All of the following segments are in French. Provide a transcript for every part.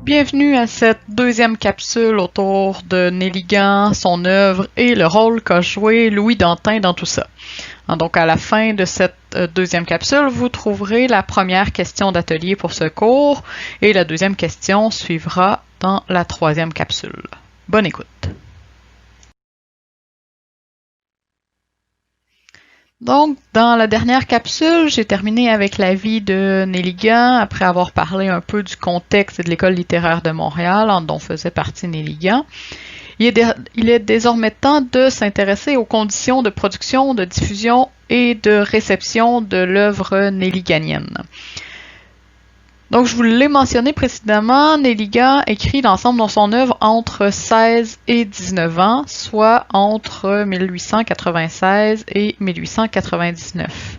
Bienvenue à cette deuxième capsule autour de Néligan, son œuvre et le rôle qu'a joué Louis Dantin dans tout ça. Donc à la fin de cette deuxième capsule, vous trouverez la première question d'atelier pour ce cours et la deuxième question suivra dans la troisième capsule. Bonne écoute! Donc, dans la dernière capsule, j'ai terminé avec la vie de Néligan, après avoir parlé un peu du contexte et de l'École littéraire de Montréal, dont faisait partie Néligan. Il est désormais temps de s'intéresser aux conditions de production, de diffusion et de réception de l'œuvre néliganienne. Donc, je vous l'ai mentionné précédemment, Néligan écrit l'ensemble de son œuvre entre 16 et 19 ans, soit entre 1896 et 1899.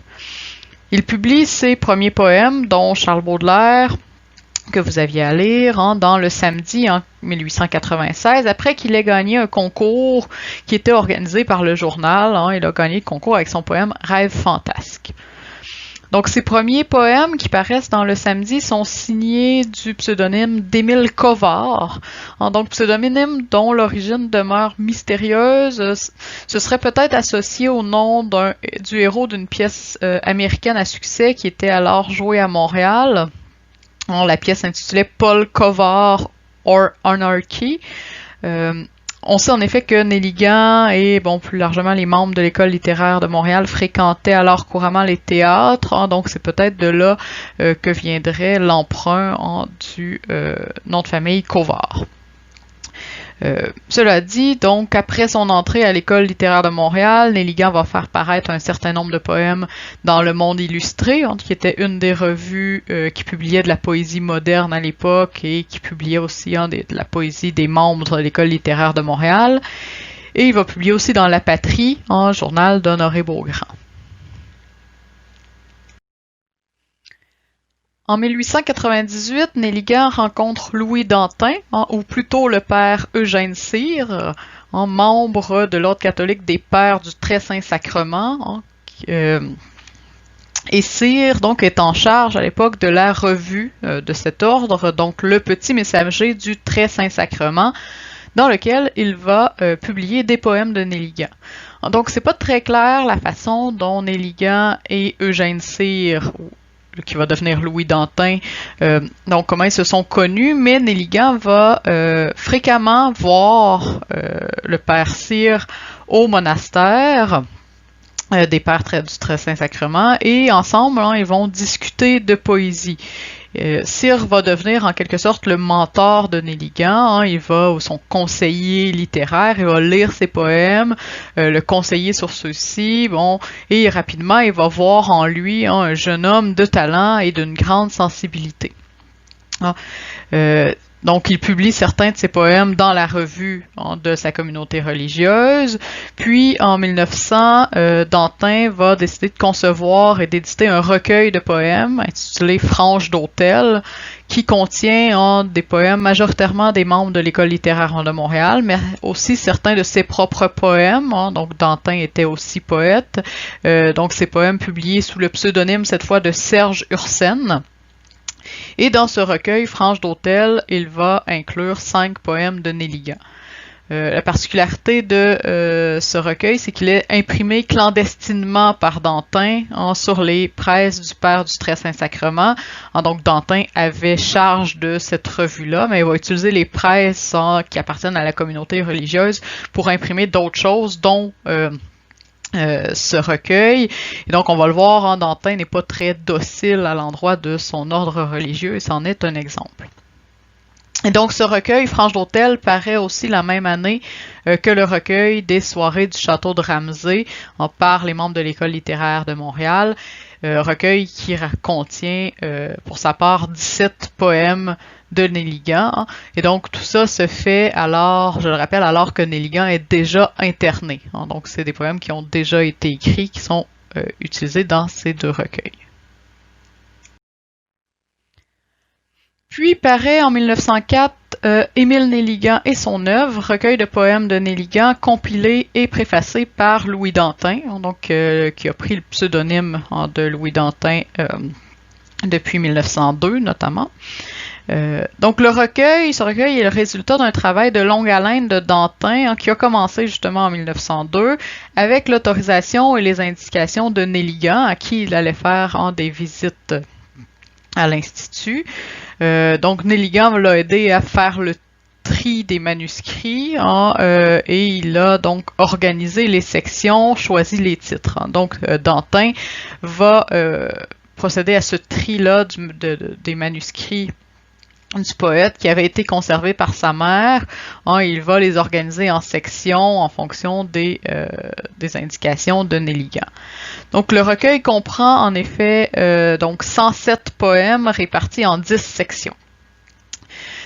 Il publie ses premiers poèmes, dont Charles Baudelaire, que vous aviez à lire, dans Le Samedi en 1896, après qu'il ait gagné un concours qui était organisé par le journal. Il a gagné le concours avec son poème Rêve fantasque. Donc, ces premiers poèmes qui paraissent dans Le Samedi sont signés du pseudonyme d'Émile Covard. Donc, pseudonyme dont l'origine demeure mystérieuse. Ce serait peut-être associé au nom du héros d'une pièce américaine à succès qui était alors jouée à Montréal. La pièce s'intitulait Paul Covard or Anarchy. On sait en effet que Néligan et plus largement les membres de l'École littéraire de Montréal fréquentaient alors couramment les théâtres, donc c'est peut-être de là que viendrait l'emprunt du nom de famille Covard. Cela dit, donc, après son entrée à l'École littéraire de Montréal, Néligan va faire paraître un certain nombre de poèmes dans Le Monde illustré, qui était une des revues qui publiait de la poésie moderne à l'époque et qui publiait aussi de la poésie des membres de l'École littéraire de Montréal. Et il va publier aussi dans La Patrie, journal d'Honoré Beaugrand. En 1898, Néligan rencontre Louis Dantin, ou plutôt le père Eugène Cyr, membre de l'Ordre catholique des Pères du Très Saint Sacrement. Et Cyr, donc, est en charge à l'époque de la revue de cet ordre, donc le Petit Messager du Très Saint Sacrement, dans lequel il va publier des poèmes de Néligan. Donc, c'est pas très clair la façon dont Néligan et Eugène Cyr, qui va devenir Louis Dantin, donc comment ils se sont connus, mais Néligan va fréquemment voir le père Cyr au monastère des Pères du Très Saint Sacrement, et ensemble, ils vont discuter de poésie. Cyr va devenir en quelque sorte le mentor de Néligan, il va son conseiller littéraire, il va lire ses poèmes, le conseiller sur ceux-ci, et rapidement il va voir en lui un jeune homme de talent et d'une grande sensibilité. Donc, il publie certains de ses poèmes dans la revue de sa communauté religieuse. Puis, en 1900, Dantin va décider de concevoir et d'éditer un recueil de poèmes intitulé Franges d'autel, qui contient des poèmes majoritairement des membres de l'École littéraire de Montréal, mais aussi certains de ses propres poèmes. Donc, Dantin était aussi poète. Donc, ses poèmes publiés sous le pseudonyme, cette fois, de Serge Ursen. Et dans ce recueil, Franges d'autel, il va inclure 5 poèmes de Néligan. La particularité de ce recueil, c'est qu'il est imprimé clandestinement par Dantin sur les presses du Père du Très Saint Sacrement. Donc Dantin avait charge de cette revue-là, mais il va utiliser les presses qui appartiennent à la communauté religieuse pour imprimer d'autres choses, dont ce recueil. Et donc, on va le voir, Dantin n'est pas très docile à l'endroit de son ordre religieux, et c'en est un exemple. Et donc, ce recueil, Franges d'autel, paraît aussi la même année que le recueil des soirées du château de Ramsay par les membres de l'École littéraire de Montréal. Recueil qui contient, pour sa part, 17 poèmes de Néligan. Et donc, tout ça se fait alors, je le rappelle, alors que Néligan est déjà interné. Donc, c'est des poèmes qui ont déjà été écrits, qui sont utilisés dans ces deux recueils. Puis paraît en 1904 Émile Néligan et son œuvre, recueil de poèmes de Néligan, compilé et préfacé par Louis Dantin, donc qui a pris le pseudonyme de Louis Dantin depuis 1902 notamment. Donc ce recueil est le résultat d'un travail de longue haleine de Dantin qui a commencé justement en 1902 avec l'autorisation et les indications de Nelligan à qui il allait faire des visites à l'Institut. Donc Nelligan l'a aidé à faire le tri des manuscrits et il a donc organisé les sections, choisi les titres. Donc Dantin va procéder à ce tri-là des manuscrits du poète qui avait été conservé par sa mère. Il va les organiser en sections en fonction des indications de Nelligan. Donc le recueil comprend en effet donc 107 poèmes répartis en 10 sections.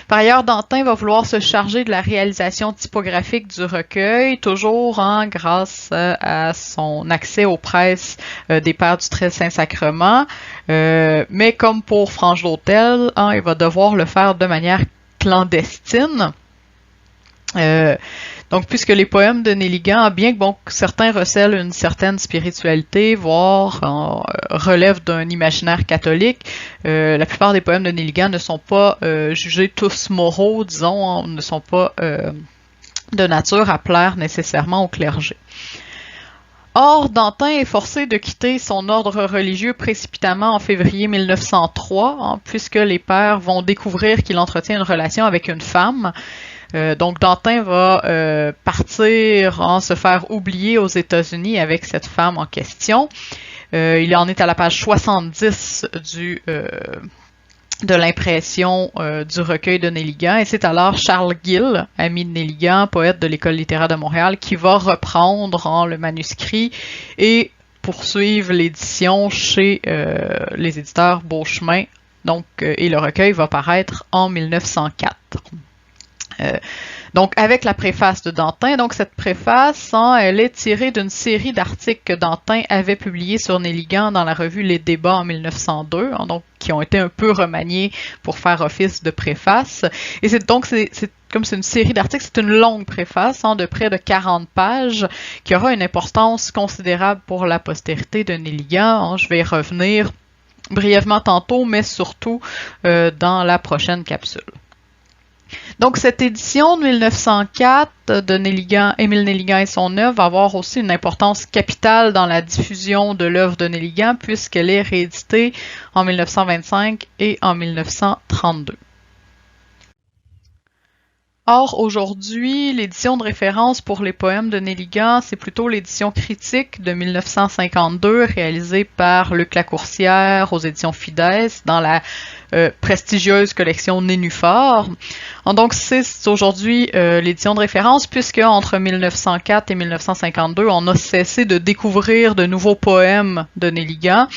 Par ailleurs, Dantin va vouloir se charger de la réalisation typographique du recueil, toujours grâce à son accès aux presses des Pères du Très Saint-Sacrement. Mais comme pour Franche d'Hôtel, il va devoir le faire de manière clandestine. Donc, puisque les poèmes de Nelligan, bien que certains recèlent une certaine spiritualité, voire relèvent d'un imaginaire catholique, la plupart des poèmes de Nelligan ne sont pas jugés tous moraux, disons, ne sont pas de nature à plaire nécessairement au clergé. Or, Dantin est forcé de quitter son ordre religieux précipitamment en février 1903, puisque les pères vont découvrir qu'il entretient une relation avec une femme. Donc Dantin va partir se faire oublier aux États-Unis avec cette femme en question. Il en est à la page 70 de l'impression du recueil de Nelligan, et c'est alors Charles Gill, ami de Nelligan, poète de l'École littéraire de Montréal, qui va reprendre le manuscrit et poursuivre l'édition chez les éditeurs Beauchemin. Donc, et le recueil va paraître en 1904. Donc, avec la préface de Dantin, donc cette préface, elle est tirée d'une série d'articles que Dantin avait publiés sur Nelligan dans la revue Les Débats en 1902, donc qui ont été un peu remaniés pour faire office de préface. Et comme c'est une série d'articles, c'est une longue préface de près de 40 pages qui aura une importance considérable pour la postérité de Nelligan. Je vais y revenir brièvement tantôt, mais surtout dans la prochaine capsule. Donc, cette édition de 1904 de Émile Nelligan et son œuvre va avoir aussi une importance capitale dans la diffusion de l'œuvre de Nelligan puisqu'elle est rééditée en 1925 et en 1932. Or, aujourd'hui, l'édition de référence pour les poèmes de Nelligan, c'est plutôt l'édition critique de 1952 réalisée par Luc Lacourcière aux éditions Fides dans la prestigieuse collection Nénuphar. Donc, c'est aujourd'hui l'édition de référence puisque entre 1904 et 1952, on a cessé de découvrir de nouveaux poèmes de Nelligan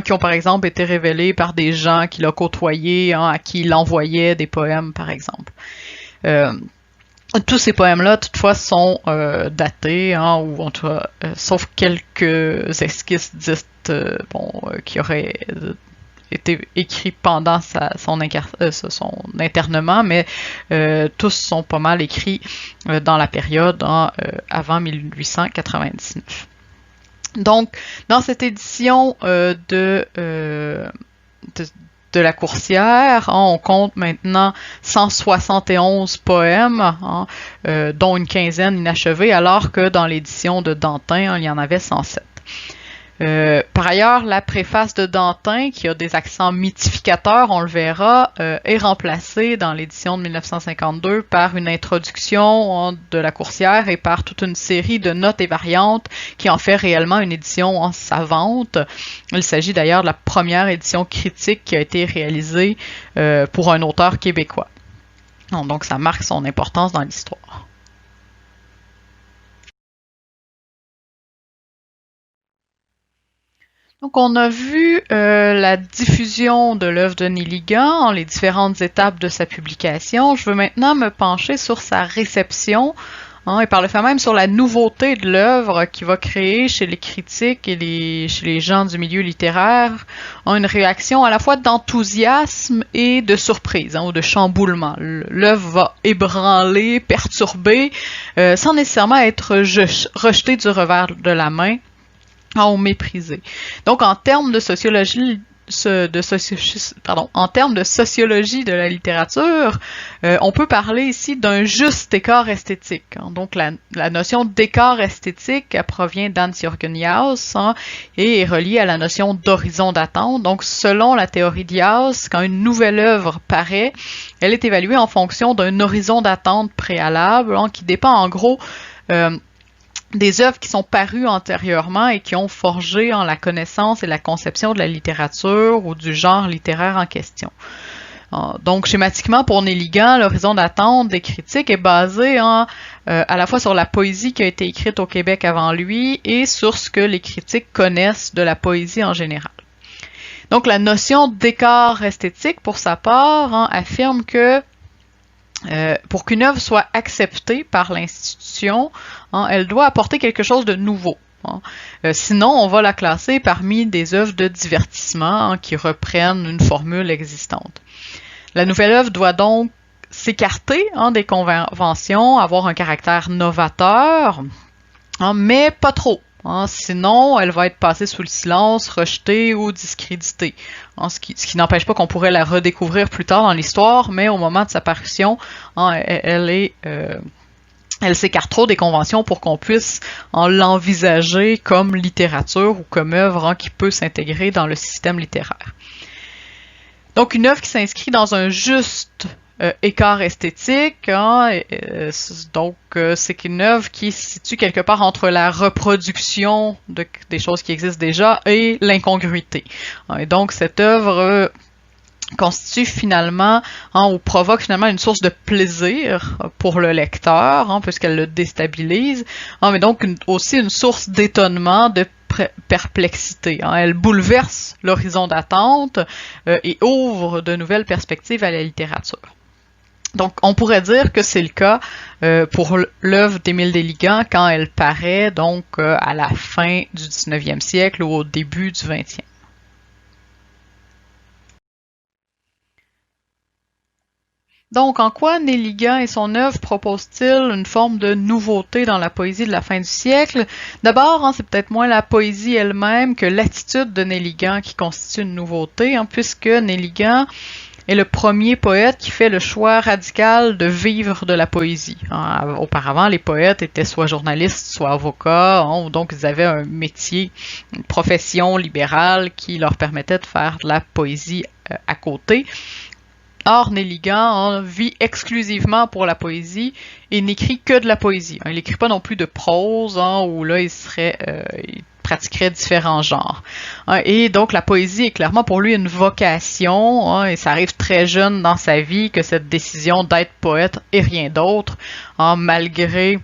qui ont par exemple été révélés par des gens qu'il a côtoyés, à qui il envoyait des poèmes par exemple. Tous ces poèmes-là, toutefois, sont datés, ou en tout cas, sauf quelques esquisses dites qui auraient été écrits pendant son internement, mais tous sont pas mal écrits dans la période avant 1899. Donc, dans cette édition de Lacourcière, on compte maintenant 171 poèmes, dont une quinzaine inachevés, alors que dans l'édition de Dantin, il y en avait 107. Par ailleurs, la préface de Dantin, qui a des accents mythificateurs, on le verra, est remplacée dans l'édition de 1952 par une introduction de Lacourcière et par toute une série de notes et variantes qui en fait réellement une édition savante. Il s'agit d'ailleurs de la première édition critique qui a été réalisée pour un auteur québécois. Donc ça marque son importance dans l'histoire. Donc, on a vu la diffusion de l'œuvre de Nelligan, les différentes étapes de sa publication. Je veux maintenant me pencher sur sa réception et par le fait même sur la nouveauté de l'œuvre qui va créer chez les critiques et chez les gens du milieu littéraire une réaction à la fois d'enthousiasme et de surprise ou de chamboulement. L'œuvre va ébranler, perturber, sans nécessairement être rejetée du revers de la main. Ou méprisé. Donc, en termes de sociologie en termes de sociologie de la littérature, on peut parler ici d'un juste écart esthétique. Donc la notion d'écart esthétique provient d'Hans-Jürgen Jauss et est reliée à la notion d'horizon d'attente. Donc selon la théorie de Jauss, quand une nouvelle œuvre paraît, elle est évaluée en fonction d'un horizon d'attente préalable qui dépend en gros des œuvres qui sont parues antérieurement et qui ont forgé la connaissance et la conception de la littérature ou du genre littéraire en question. Donc, schématiquement, pour Néligan, l'horizon d'attente des critiques est basé à la fois sur la poésie qui a été écrite au Québec avant lui et sur ce que les critiques connaissent de la poésie en général. Donc, la notion d'écart esthétique, pour sa part, affirme que pour qu'une œuvre soit acceptée par l'institution, elle doit apporter quelque chose de nouveau. Sinon, on va la classer parmi des œuvres de divertissement qui reprennent une formule existante. La nouvelle œuvre doit donc s'écarter des conventions, avoir un caractère novateur, mais pas trop. Sinon, elle va être passée sous le silence, rejetée ou discréditée. Ce qui n'empêche pas qu'on pourrait la redécouvrir plus tard dans l'histoire, mais au moment de sa parution, elle s'écarte trop des conventions pour qu'on puisse l'envisager comme littérature ou comme œuvre qui peut s'intégrer dans le système littéraire. Donc, une œuvre qui s'inscrit dans un juste écart esthétique, c'est qu'une œuvre qui se situe quelque part entre la reproduction des choses qui existent déjà et l'incongruité. Et donc, cette œuvre constitue finalement ou provoque finalement une source de plaisir pour le lecteur, puisqu'elle le déstabilise, mais donc aussi une source d'étonnement, de perplexité. Elle bouleverse l'horizon d'attente et ouvre de nouvelles perspectives à la littérature. Donc, on pourrait dire que c'est le cas pour l'œuvre d'Émile Néligan quand elle paraît donc à la fin du 19e siècle ou au début du 20e. Donc, en quoi Néligan et son œuvre proposent-ils une forme de nouveauté dans la poésie de la fin du siècle? D'abord, c'est peut-être moins la poésie elle-même que l'attitude de Néligan qui constitue une nouveauté, puisque Néligan est le premier poète qui fait le choix radical de vivre de la poésie. Auparavant, les poètes étaient soit journalistes, soit avocats, ou donc ils avaient un métier, une profession libérale qui leur permettait de faire de la poésie à côté. Or, Néligan vit exclusivement pour la poésie et n'écrit que de la poésie. Il n'écrit pas non plus de prose, où là, il pratiquerait différents genres. Et donc, la poésie est clairement pour lui une vocation, et ça arrive très jeune dans sa vie que cette décision d'être poète et rien d'autre, malgré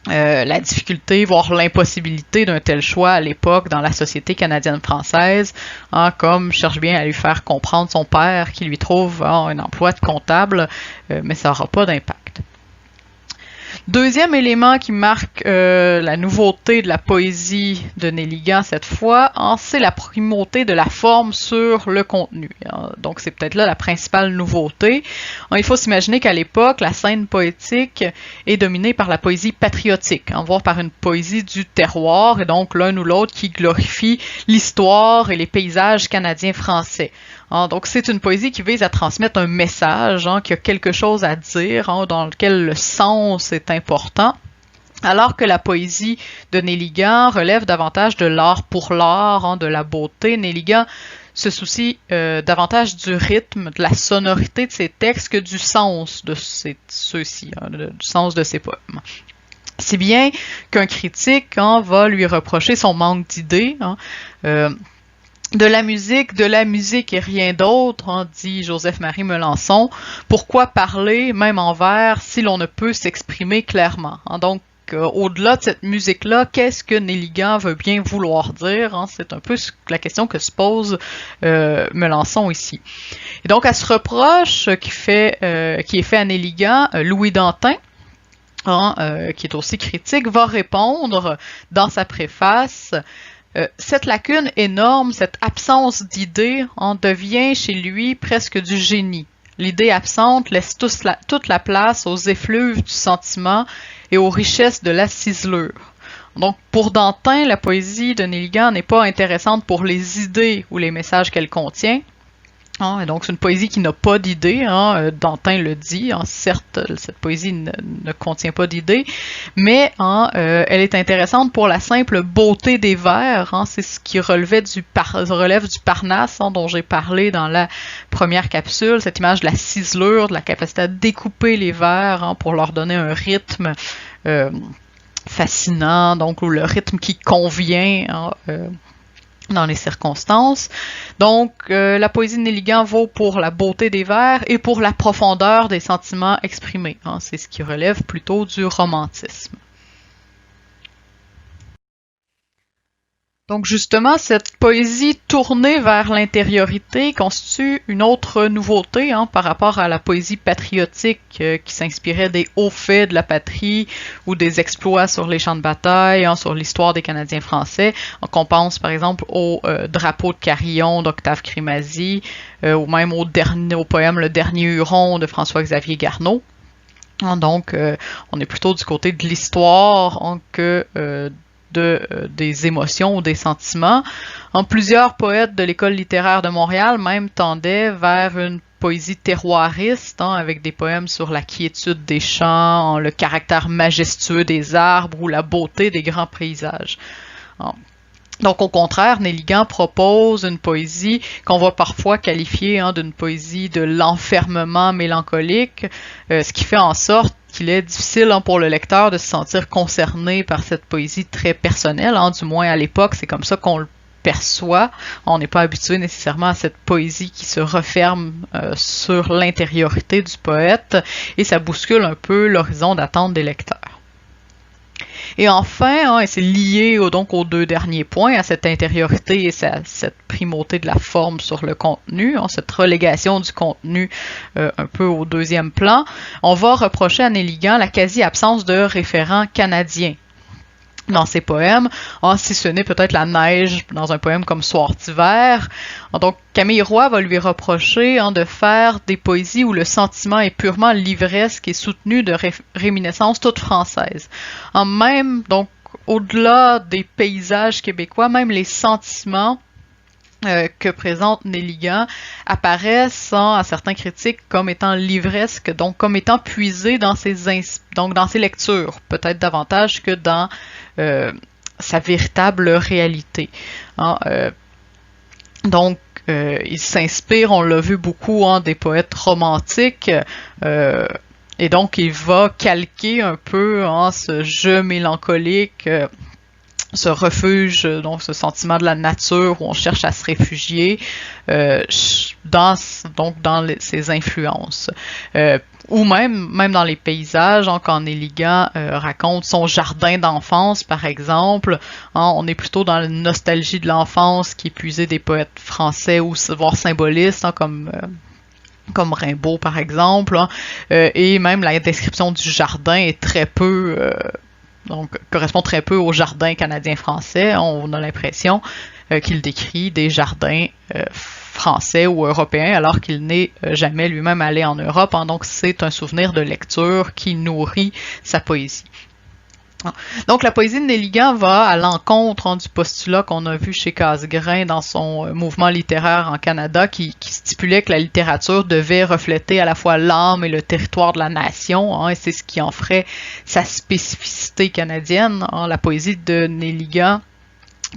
la difficulté, voire l'impossibilité d'un tel choix à l'époque dans la société canadienne-française, comme cherche bien à lui faire comprendre son père qui lui trouve un emploi de comptable, mais ça n'aura pas d'impact. Deuxième élément qui marque la nouveauté de la poésie de Néligan cette fois, c'est la primauté de la forme sur le contenu. Donc c'est peut-être là la principale nouveauté. Il faut s'imaginer qu'à l'époque, la scène poétique est dominée par la poésie patriotique, voire par une poésie du terroir, et donc l'un ou l'autre qui glorifie l'histoire et les paysages canadiens-français. Donc, c'est une poésie qui vise à transmettre un message, qui a quelque chose à dire, dans lequel le sens est important, alors que la poésie de Néligan relève davantage de l'art pour l'art, de la beauté. Néligan se soucie davantage du rythme, de la sonorité de ses textes que du sens de ceux-ci, du sens de ses poèmes. Si bien qu'un critique va lui reprocher son manque d'idées, de la musique et rien d'autre, dit Joseph-Marie Melançon. Pourquoi parler, même en vers, si l'on ne peut s'exprimer clairement? Donc, au-delà de cette musique-là, qu'est-ce que Néligan veut bien vouloir dire? C'est un peu la question que se pose Melançon ici. Et donc, à ce reproche qui est fait à Néligan, Louis Dantin, qui est aussi critique, va répondre dans sa préface. Cette lacune énorme, cette absence d'idées, devient chez lui presque du génie. L'idée absente laisse toute la place aux effluves du sentiment et aux richesses de la ciselure. Donc, pour Dantin, la poésie de Néligan n'est pas intéressante pour les idées ou les messages qu'elle contient. Et donc, c'est une poésie qui n'a pas d'idées. Dantin le dit. Certes, cette poésie ne contient pas d'idées, mais elle est intéressante pour la simple beauté des vers. C'est ce qui relève du Parnasse, dont j'ai parlé dans la première capsule. Cette image de la ciselure, de la capacité à découper les vers pour leur donner un rythme fascinant, donc ou le rythme qui convient dans les circonstances. Donc, la poésie de Néligan vaut pour la beauté des vers et pour la profondeur des sentiments exprimés. C'est ce qui relève plutôt du romantisme. Donc justement, cette poésie tournée vers l'intériorité constitue une autre nouveauté par rapport à la poésie patriotique qui s'inspirait des hauts faits de la patrie ou des exploits sur les champs de bataille, sur l'histoire des Canadiens français. Donc on pense par exemple au Drapeau de Carillon d'Octave Crémazie ou même au poème Le Dernier Huron de François-Xavier Garneau. Donc on est plutôt du côté de l'histoire que des émotions ou des sentiments. Plusieurs poètes de l'École littéraire de Montréal même tendaient vers une poésie terroiriste, avec des poèmes sur la quiétude des champs, le caractère majestueux des arbres ou la beauté des grands paysages. Donc, au contraire, Néligan propose une poésie qu'on va parfois qualifier d'une poésie de l'enfermement mélancolique, ce qui fait en sorte qu'il est difficile pour le lecteur de se sentir concerné par cette poésie très personnelle, du moins à l'époque, c'est comme ça qu'on le perçoit. On n'est pas habitué nécessairement à cette poésie qui se referme sur l'intériorité du poète, et ça bouscule un peu l'horizon d'attente des lecteurs. Et enfin, et c'est lié donc aux deux derniers points, à cette intériorité et cette primauté de la forme sur le contenu, cette relégation du contenu un peu au deuxième plan, on va reprocher à Néligan la quasi-absence de référents canadiens dans ses poèmes, si ce n'est peut-être la neige dans un poème comme Soir d'hiver. Donc Camille Roy va lui reprocher de faire des poésies où le sentiment est purement livresque et soutenu de réminiscences toutes françaises. Même, donc, au-delà des paysages québécois, même les sentiments que présente Néligan apparaissent à certains critiques comme étant livresques, donc comme étant puisés dans ses lectures, peut-être davantage que dans sa véritable réalité. Donc, il s'inspire, on l'a vu beaucoup, des poètes romantiques, et donc il va calquer un peu ce jeu mélancolique, ce refuge, donc ce sentiment de la nature où on cherche à se réfugier dans ses influences. Ou même dans les paysages, quand Néligan raconte son jardin d'enfance, par exemple, on est plutôt dans la nostalgie de l'enfance qui est puisée des poètes français ou voire symbolistes, comme Rimbaud, par exemple, et même la description du jardin est très peu donc correspond très peu au jardin canadien-français. On a l'impression qu'il décrit des jardins français ou européens alors qu'il n'est jamais lui-même allé en Europe. Donc c'est un souvenir de lecture qui nourrit sa poésie. Donc la poésie de Néligan va à l'encontre du postulat qu'on a vu chez Casgrain dans son mouvement littéraire en Canada qui stipulait que la littérature devait refléter à la fois l'âme et le territoire de la nation, et c'est ce qui en ferait sa spécificité canadienne. La poésie de Néligan,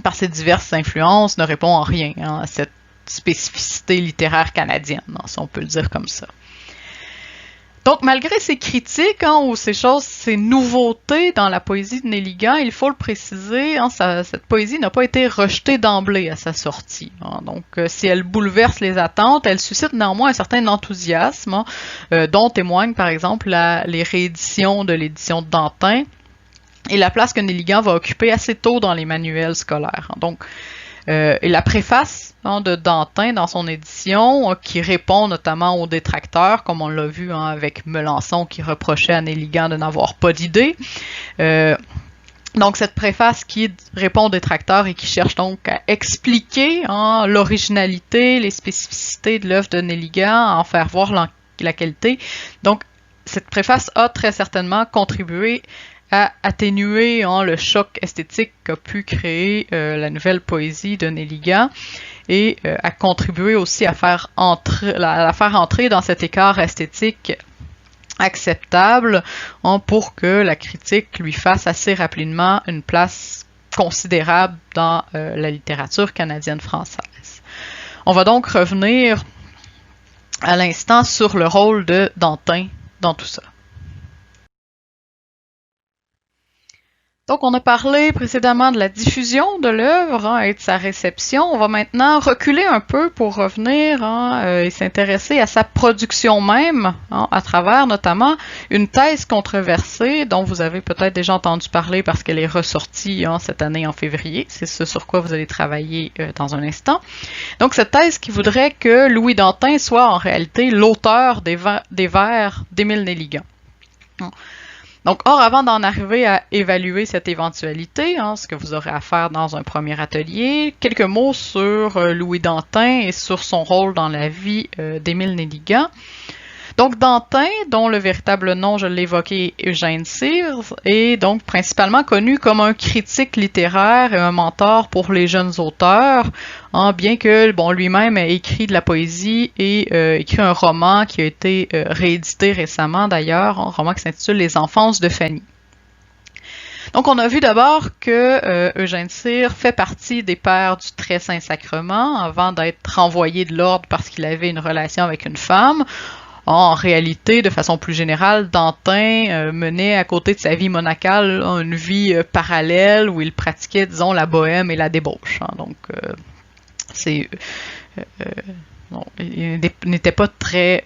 par ses diverses influences, ne répond en rien à cette spécificité littéraire canadienne, si on peut le dire comme ça. Donc, malgré ces critiques ou ces nouveautés dans la poésie de Néligan, il faut le préciser, cette poésie n'a pas été rejetée d'emblée à sa sortie. Donc, si elle bouleverse les attentes, elle suscite néanmoins un certain enthousiasme, dont témoignent par exemple les rééditions de l'édition de Dantin et la place que Néligan va occuper assez tôt dans les manuels scolaires. Donc, et la préface de Dantin dans son édition, qui répond notamment aux détracteurs, comme on l'a vu avec Melançon qui reprochait à Néligan de n'avoir pas d'idée. Donc cette préface qui répond aux détracteurs et qui cherche donc à expliquer l'originalité, les spécificités de l'œuvre de Néligan, à en faire voir la qualité. Donc cette préface a très certainement contribué à atténuer le choc esthétique qu'a pu créer la nouvelle poésie de Nelligan et à contribuer aussi à la faire entrer dans cet écart esthétique acceptable pour que la critique lui fasse assez rapidement une place considérable dans la littérature canadienne-française. On va donc revenir à l'instant sur le rôle de Dantin dans tout ça. Donc, on a parlé précédemment de la diffusion de l'œuvre et de sa réception. On va maintenant reculer un peu pour revenir et s'intéresser à sa production même, à travers notamment une thèse controversée dont vous avez peut-être déjà entendu parler parce qu'elle est ressortie cette année en février. C'est ce sur quoi vous allez travailler dans un instant. Donc, cette thèse qui voudrait que Louis Dantin soit en réalité l'auteur des vers d'Émile Nelligan. Donc, avant d'en arriver à évaluer cette éventualité, ce que vous aurez à faire dans un premier atelier, quelques mots sur Louis Dantin et sur son rôle dans la vie d'Émile Nelligan. Donc, Dantin, dont le véritable nom, je l'ai évoqué, Eugène Cyr, est donc principalement connu comme un critique littéraire et un mentor pour les jeunes auteurs, bien que lui-même ait écrit de la poésie et écrit un roman qui a été réédité récemment d'ailleurs, un roman qui s'intitule Les Enfances de Fanny. Donc, on a vu d'abord que Eugène Cyr fait partie des pères du Très Saint Sacrement avant d'être renvoyé de l'ordre parce qu'il avait une relation avec une femme. En réalité, de façon plus générale, Dantin menait à côté de sa vie monacale une vie parallèle où il pratiquait, disons, la bohème et la débauche. Donc, il n'était pas très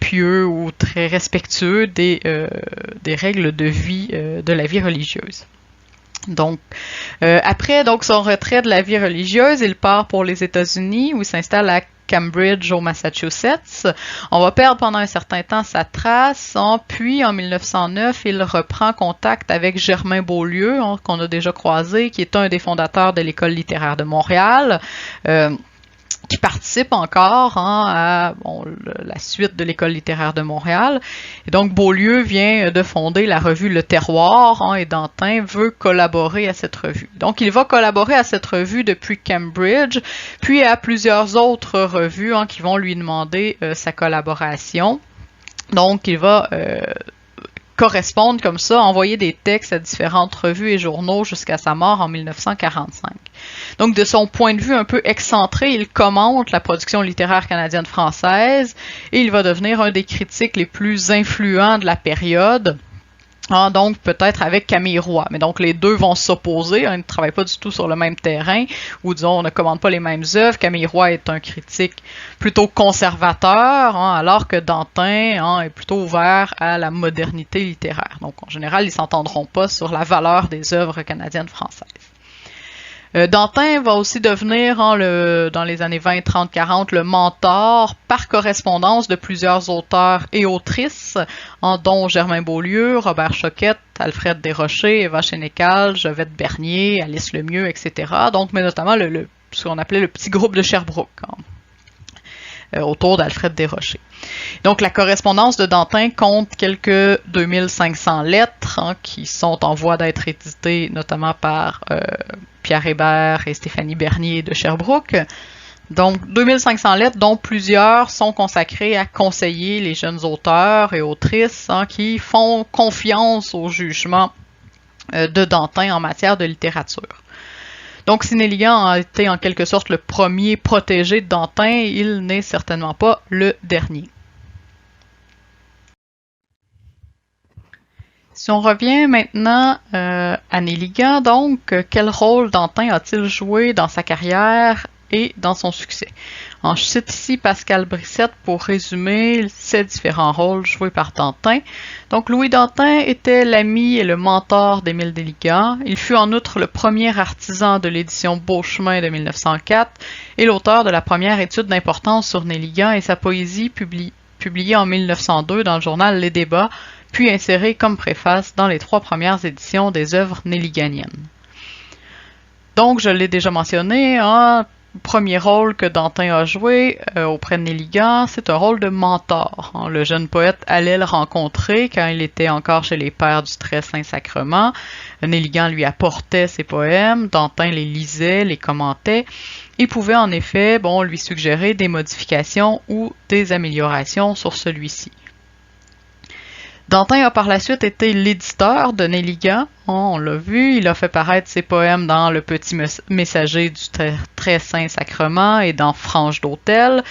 pieux ou très respectueux des règles de vie de la vie religieuse. Donc, après son retrait de la vie religieuse, il part pour les États-Unis où il s'installe à Cambridge au Massachusetts. On va perdre pendant un certain temps sa trace, puis en 1909, il reprend contact avec Germain Beaulieu, qu'on a déjà croisé, qui est un des fondateurs de l'École littéraire de Montréal, qui participe encore à la suite de l'École littéraire de Montréal. Et donc, Beaulieu vient de fonder la revue Le Terroir, et Dantin veut collaborer à cette revue. Donc, il va collaborer à cette revue depuis Cambridge, puis à plusieurs autres revues qui vont lui demander sa collaboration. Donc, il va correspondre comme ça, envoyer des textes à différentes revues et journaux jusqu'à sa mort en 1945. Donc, de son point de vue un peu excentré, il commente la production littéraire canadienne-française et il va devenir un des critiques les plus influents de la période. Donc, peut-être avec Camille Roy. Mais donc, les deux vont s'opposer. Ils ne travaillent pas du tout sur le même terrain, ou disons, on ne commande pas les mêmes œuvres. Camille Roy est un critique plutôt conservateur, alors que Dantin est plutôt ouvert à la modernité littéraire. Donc, en général, ils ne s'entendront pas sur la valeur des œuvres canadiennes françaises. Dantin va aussi devenir, dans les années 20, 30, 40, le mentor par correspondance de plusieurs auteurs et autrices, dont Germain Beaulieu, Robert Choquette, Alfred Desrochers, Eva Chénécal, Jovette Bernier, Alice Lemieux, etc. Donc, mais notamment ce qu'on appelait le petit groupe de Sherbrooke, autour d'Alfred Desrochers. Donc, la correspondance de Dantin compte quelques 2500 lettres qui sont en voie d'être éditées, notamment par Pierre Hébert et Stéphanie Bernier de Sherbrooke. Donc, 2500 lettres, dont plusieurs sont consacrées à conseiller les jeunes auteurs et autrices qui font confiance au jugement de Dantin en matière de littérature. Donc, si Nelligan a été en quelque sorte le premier protégé de Dantin, il n'est certainement pas le dernier. Si on revient maintenant à Nelligan, donc, quel rôle Dantin a-t-il joué dans sa carrière et dans son succès? Je cite ici Pascal Brissette pour résumer ces différents rôles joués par Dantin. Donc, Louis Dantin était l'ami et le mentor d'Émile Nelligan. Il fut en outre le premier artisan de l'édition Beauchemin de 1904 et l'auteur de la première étude d'importance sur Nelligan et sa poésie publiée en 1902 dans le journal Les Débats, puis insérée comme préface dans les 3 premières éditions des œuvres nelliganiennes. Donc, je l'ai déjà mentionné, premier rôle que Danton a joué auprès de Néligan, c'est un rôle de mentor. Le jeune poète allait le rencontrer quand il était encore chez les Pères du Très Saint-Sacrement. Néligan lui apportait ses poèmes, Danton les lisait, les commentait, et pouvait en effet lui suggérer des modifications ou des améliorations sur celui-ci. Danton a par la suite été l'éditeur de Néligan. On l'a vu, il a fait paraître ses poèmes dans Le Petit Messager du Très Saint-Sacrement et dans Franche d'Autel,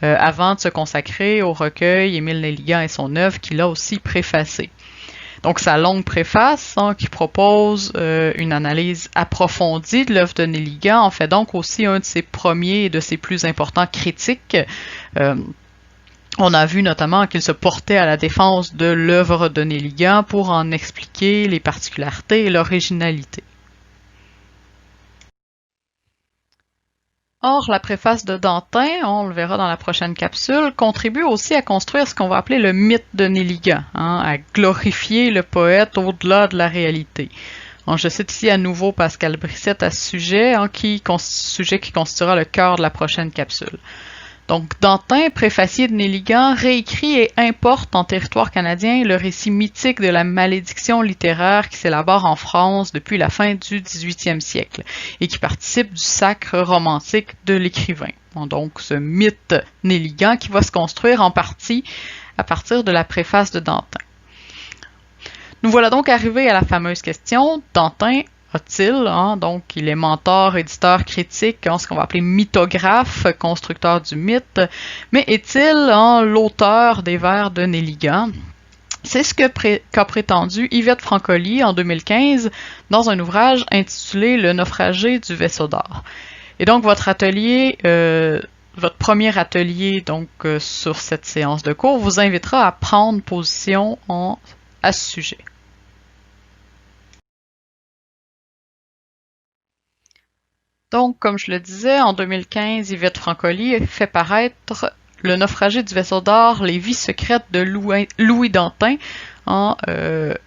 avant de se consacrer au recueil Émile Néligan et son œuvre qu'il a aussi préfacé. Donc sa longue préface, qui propose une analyse approfondie de l'œuvre de Néligan, en fait donc aussi un de ses premiers et de ses plus importants critiques. On a vu notamment qu'il se portait à la défense de l'œuvre de Néligan pour en expliquer les particularités et l'originalité. Or, la préface de Danton, on le verra dans la prochaine capsule, contribue aussi à construire ce qu'on va appeler le mythe de Néligan, à glorifier le poète au-delà de la réalité. Je cite ici à nouveau Pascal Brissette à ce sujet, sujet qui constituera le cœur de la prochaine capsule. Donc, Danton, préfacier de Néligan, réécrit et importe en territoire canadien le récit mythique de la malédiction littéraire qui s'élabore en France depuis la fin du 18e siècle et qui participe du sacre romantique de l'écrivain. Donc, ce mythe Néligan qui va se construire en partie à partir de la préface de Danton. Nous voilà donc arrivés à la fameuse question, Danton a-t-il, donc il est mentor, éditeur, critique, ce qu'on va appeler mythographe, constructeur du mythe, mais est-il l'auteur des vers de Néligan? C'est ce qu'a prétendu Yvette Francoli en 2015 dans un ouvrage intitulé Le naufragé du vaisseau d'or. Et donc votre premier atelier sur cette séance de cours vous invitera à prendre position à ce sujet. Donc, comme je le disais, en 2015, Yvette Francoli fait paraître Le naufragé du vaisseau d'or, les vies secrètes de Louis Danton,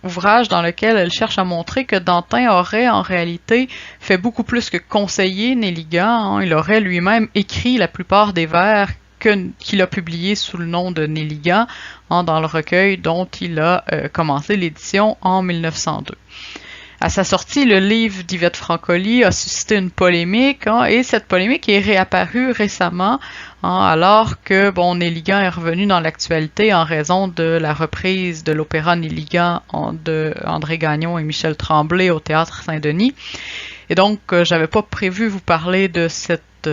ouvrage dans lequel elle cherche à montrer que Danton aurait en réalité fait beaucoup plus que conseiller Néligan. Il aurait lui-même écrit la plupart des vers qu'il a publiés sous le nom de Néligan dans le recueil dont il a commencé l'édition en 1902. À sa sortie, le livre d'Yvette Francoli a suscité une polémique, et cette polémique est réapparue récemment, alors que Néligan est revenu dans l'actualité en raison de la reprise de l'opéra Néligan de André Gagnon et Michel Tremblay au Théâtre Saint-Denis. Et donc, j'avais pas prévu vous parler de cette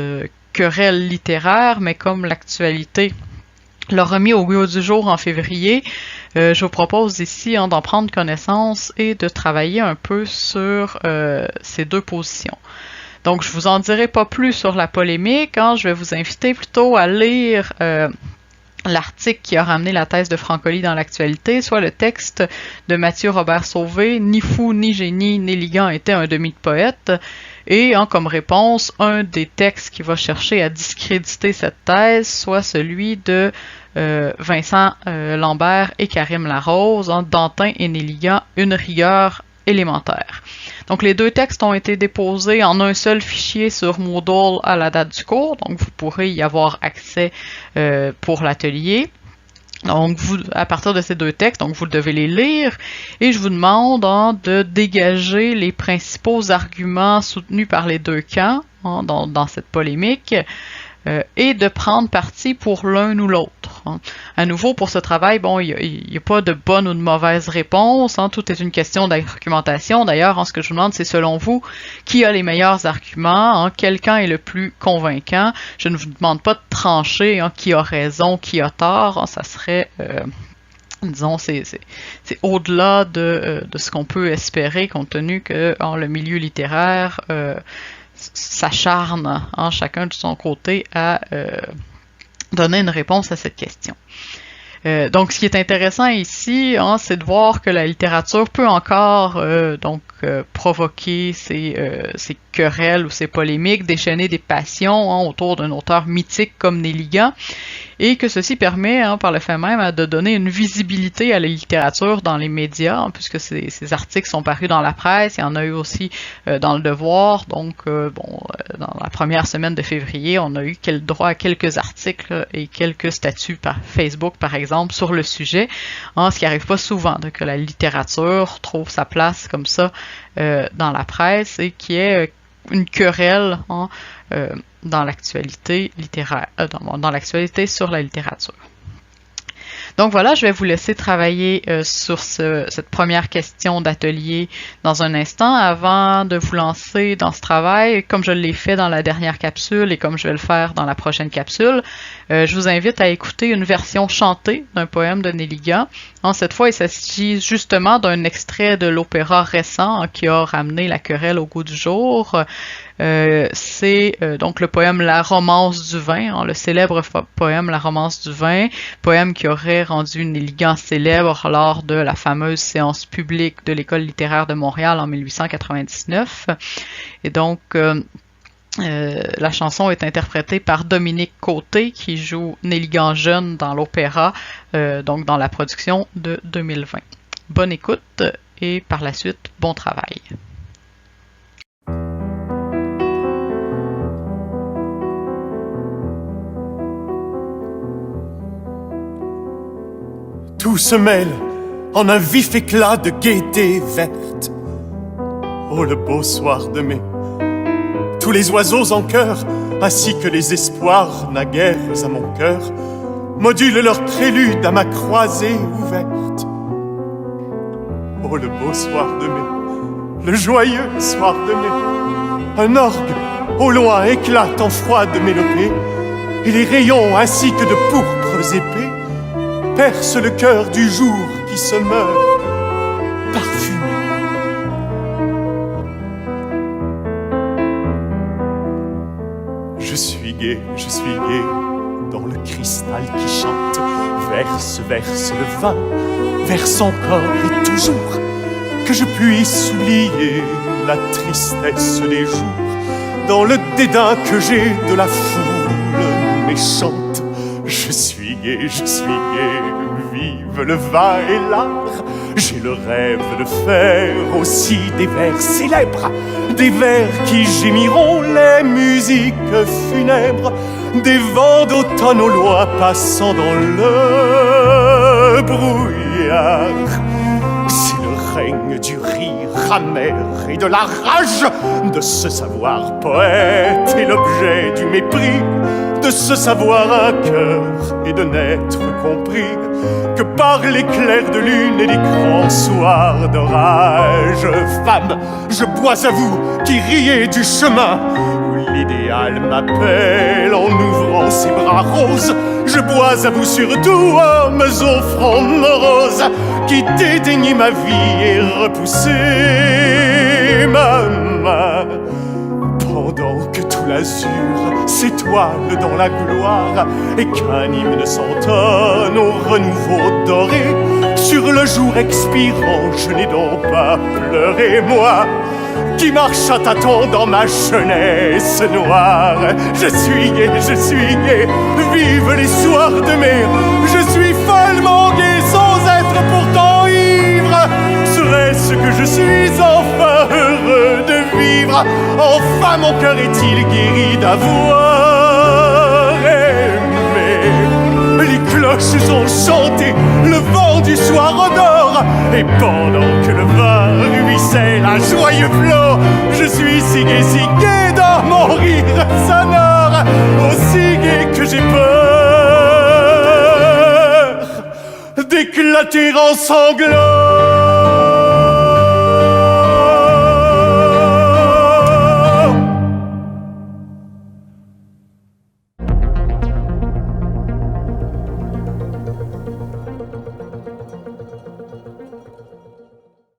querelle littéraire, mais comme l'actualité l'a remis au goût du jour en février, je vous propose ici d'en prendre connaissance et de travailler un peu sur ces deux positions. Donc, je vous en dirai pas plus sur la polémique, je vais vous inviter plutôt à lire l'article qui a ramené la thèse de Francoli dans l'actualité, soit le texte de Mathieu Robert Sauvé, Ni fou, ni génie, Néligan était un demi-poète, et comme réponse, un des textes qui va chercher à discréditer cette thèse, soit celui de Vincent Lambert et Karim Larose, Danton et Néligan, une rigueur élémentaire. Donc les deux textes ont été déposés en un seul fichier sur Moodle à la date du cours, donc vous pourrez y avoir accès pour l'atelier. Donc, à partir de ces deux textes, vous devez les lire et je vous demande de dégager les principaux arguments soutenus par les deux camps dans cette polémique et de prendre parti pour l'un ou l'autre. À nouveau, pour ce travail, il n'y a pas de bonne ou de mauvaise réponse. Tout est une question d'argumentation. D'ailleurs, ce que je vous demande, c'est selon vous, qui a les meilleurs arguments, quel camp est le plus convaincant. Je ne vous demande pas de trancher qui a raison, qui a tort. Ça serait, disons, c'est au-delà de ce qu'on peut espérer, compte tenu que le milieu littéraire s'acharne chacun de son côté à donner une réponse à cette question. Donc, ce qui est intéressant ici, c'est de voir que la littérature peut encore provoquer ces querelles ou ces polémiques, déchaîner des passions autour d'un auteur mythique comme Néligan, et que ceci permet, par le fait même, de donner une visibilité à la littérature dans les médias, puisque ces articles sont parus dans la presse, il y en a eu aussi dans le Devoir, donc dans la première semaine de février, on a eu droit à quelques articles et quelques statuts par Facebook, par exemple, sur le sujet, ce qui n'arrive pas souvent, que la littérature trouve sa place comme ça dans la presse et qui est une querelle dans l'actualité littéraire, dans l'actualité sur la littérature. Donc voilà, je vais vous laisser travailler sur cette première question d'atelier dans un instant avant de vous lancer dans ce travail. Comme je l'ai fait dans la dernière capsule et comme je vais le faire dans la prochaine capsule, je vous invite à écouter une version chantée d'un poème de Nelligan. Cette fois, il s'agit justement d'un extrait de l'opéra récent qui a ramené la querelle au goût du jour. C'est donc le poème La Romance du vin, le célèbre poème La Romance du vin, poème qui aurait rendu Nelligan célèbre lors de la fameuse séance publique de l'École littéraire de Montréal en 1899. Et donc, la chanson est interprétée par Dominique Côté qui joue Nelligan jeune dans l'opéra, donc dans la production de 2020. Bonne écoute et par la suite, bon travail. Tout se mêle en un vif éclat de gaieté verte. Oh, le beau soir de mai, tous les oiseaux en chœur, ainsi que les espoirs naguères à mon cœur, modulent leur prélude à ma croisée ouverte. Oh, le beau soir de mai, le joyeux soir de mai, un orgue au loin éclate en froide mélopée, et les rayons ainsi que de pourpres épées perce le cœur du jour qui se meurt parfumé. Je suis gai dans le cristal qui chante, verse le vin, verse encore et toujours, que je puisse oublier la tristesse des jours, dans le dédain que j'ai de la foule méchante. Je suis gai, vive le vin et l'art. J'ai le rêve de faire aussi des vers célèbres, des vers qui gémiront les musiques funèbres, des vents d'automne au loin passant dans le brouillard. C'est le règne du rire amer et de la rage, de se savoir poète et l'objet du mépris, de se savoir un cœur et de n'être compris que par l'éclair de lune et les grands soirs d'orage. Femme, je bois à vous qui riez du chemin où l'idéal m'appelle en ouvrant ses bras roses. Je bois à vous surtout, hommes au front morose, qui dédaignez ma vie et repoussez ma main. Pendant que tout l'azur s'étoile dans la gloire et qu'un hymne s'entonne au renouveau doré, sur le jour expirant, je n'ai donc pas pleuré, moi qui marche à tâtons dans ma jeunesse noire. Je suis gai, vive les soirs de mai. Je suis follement gai sans être pourtant ivre. Serait-ce que je suis enfin heureux de vivre? Enfin mon cœur est-il guéri d'avoir aimé? Les cloches ont chanté, le vent du soir odore, et pendant que le vin ruisselle à joyeux flot, je suis si gai dans mon rire sonore, aussi gai que j'ai peur d'éclater en sanglots.